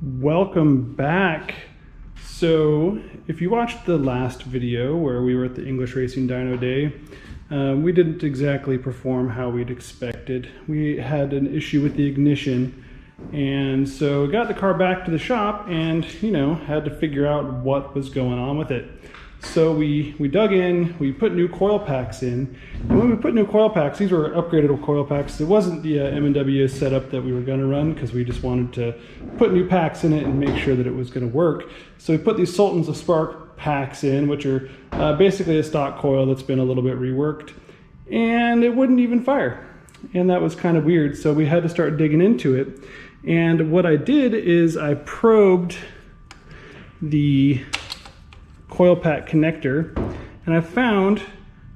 Welcome back. So if you watched the last video where we were at the English Racing Dyno Day, we didn't exactly perform how we'd expected. We had an issue with the ignition, and so got the car back to the shop and, had to figure out what was going on with it. So we dug in, we put new coil packs in, and when we put new coil packs, these were upgraded coil packs. It wasn't the M&W setup that we were going to run because we just wanted to put new packs in it and make sure that it was going to work. So we put these Sultans of Spark packs in, which are basically a stock coil that's been a little bit reworked, and it wouldn't even fire. And that was kind of weird, so we had to start digging into it. And what I did is I probed the coil pack connector, and I found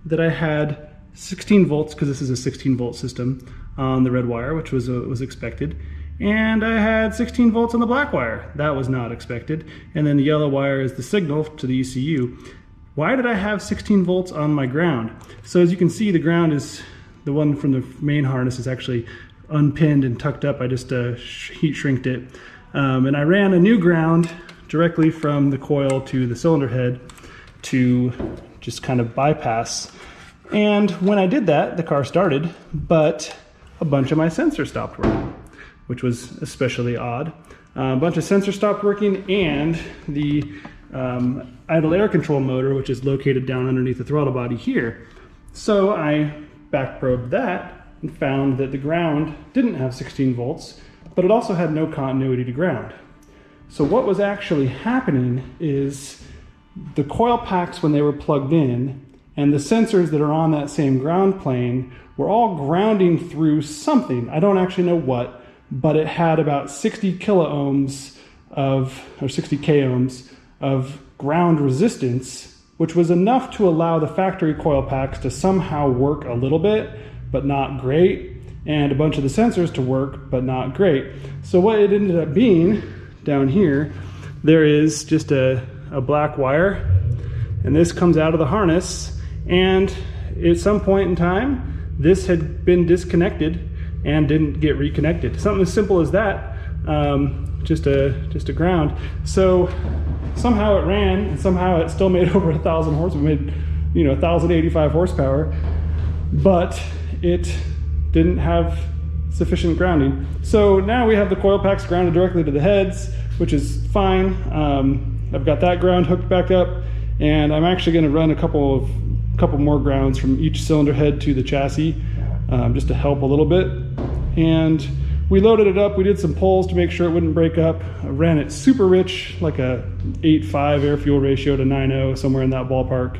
that I had 16 volts, because this is a 16 volt system, on the red wire, which was expected, and I had 16 volts on the black wire. That was not expected. And then the yellow wire is the signal to the ECU. Why did I have 16 volts on my ground? So as you can see, the ground is the one from the main harness is actually unpinned and tucked up. I just heat shrinked it, and I ran a new ground directly from the coil to the cylinder head to just kind of bypass. And when I did that, the car started, but a bunch of my sensors stopped working, which was especially odd. A bunch of sensors stopped working, and the idle air control motor, which is located down underneath the throttle body here. So I back probed that and found that the ground didn't have 16 volts, but it also had no continuity to ground. So what was actually happening is the coil packs, when they were plugged in, and the sensors that are on that same ground plane were all grounding through something. I don't actually know what, but it had about 60 kiloohms or 60 k ohms of ground resistance, which was enough to allow the factory coil packs to somehow work a little bit, but not great, and a bunch of the sensors to work, but not great. So what it ended up being, down here, there is just a black wire, and this comes out of the harness, and at some point in time this had been disconnected and didn't get reconnected. Something as simple as that, just a ground. So somehow it ran, and somehow it still made over 1,000 horsepower. It made 1,085 horsepower, but it didn't have sufficient grounding. So now we have the coil packs grounded directly to the heads, which is fine. I've got that ground hooked back up, and I'm actually going to run a couple more grounds from each cylinder head to the chassis, just to help a little bit. And we loaded it up. We did some pulls to make sure it wouldn't break up. I ran it super rich, like a 8.5 air fuel ratio to 9.0, somewhere in that ballpark.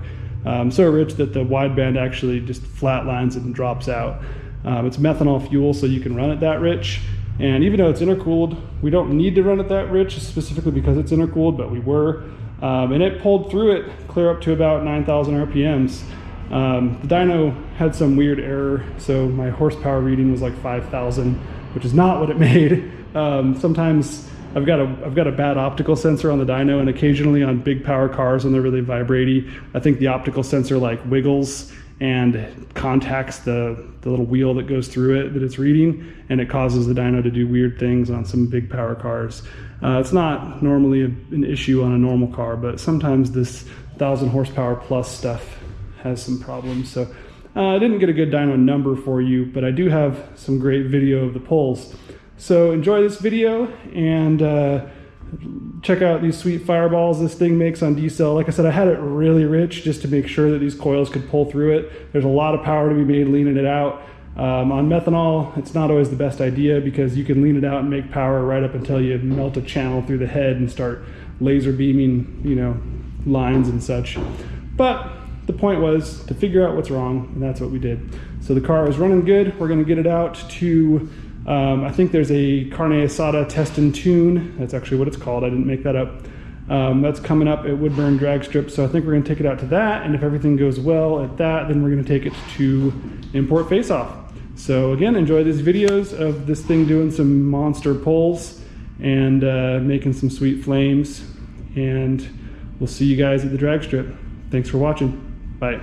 So rich that the wideband actually just flatlines and drops out. It's methanol fuel, so you can run it that rich. And even though it's intercooled, we don't need to run it that rich, specifically because it's intercooled, but we were. And it pulled through it clear up to about 9,000 RPMs. The dyno had some weird error, so my horsepower reading was like 5,000, which is not what it made. Sometimes I've got a bad optical sensor on the dyno, and occasionally on big power cars when they're really vibrating, I think the optical sensor like wiggles and contacts the little wheel that goes through it that it's reading, and it causes the dyno to do weird things on some big power cars. It's not normally an issue on a normal car, but sometimes this 1,000 horsepower plus stuff has some problems. So I didn't get a good dyno number for you, but I do have some great video of the pulls. So enjoy this video, and check out these sweet fireballs this thing makes on D-cell. Like I said, I had it really rich just to make sure that these coils could pull through it. There's a lot of power to be made leaning it out. On methanol, it's not always the best idea, because you can lean it out and make power right up until you melt a channel through the head and start laser beaming, lines and such. But the point was to figure out what's wrong, and that's what we did. So the car is running good. We're going to get it out to I think there's a carne asada test and tune. That's actually what it's called. I didn't make that up. That's coming up at Woodburn Drag Strip. So I think we're going to take it out to that. And if everything goes well at that, then we're going to take it to Import Face Off. So again, enjoy these videos of this thing doing some monster pulls and making some sweet flames. And we'll see you guys at the drag strip. Thanks for watching. Bye.